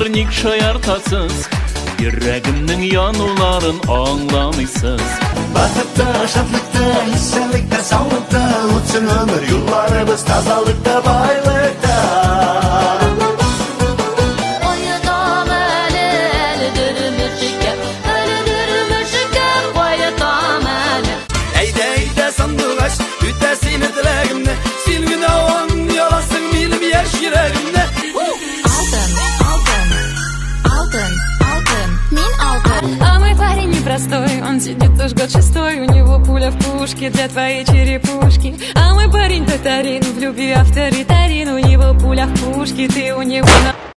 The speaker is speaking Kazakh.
ник шаяртасыз, йөрәгемнең януларын аңламыйсыз. Бақытта, шатлыкта, исәнлектә, саулыкта үтсен ömür, юлларыбыз тазалыкта, байлыкта. Sandığaç, ütesini dileğimde, silgin avan yalasın milim yaş yüreğimde. Алтын, алтын, алтын, алтын, мин алтын. А мой парень непростой, он сидит уж год шестой, у него пуля в пушке для твоей черепушки. А мой парень татарин, в любви авторитарин, у него пуля в пушке, ты у него на...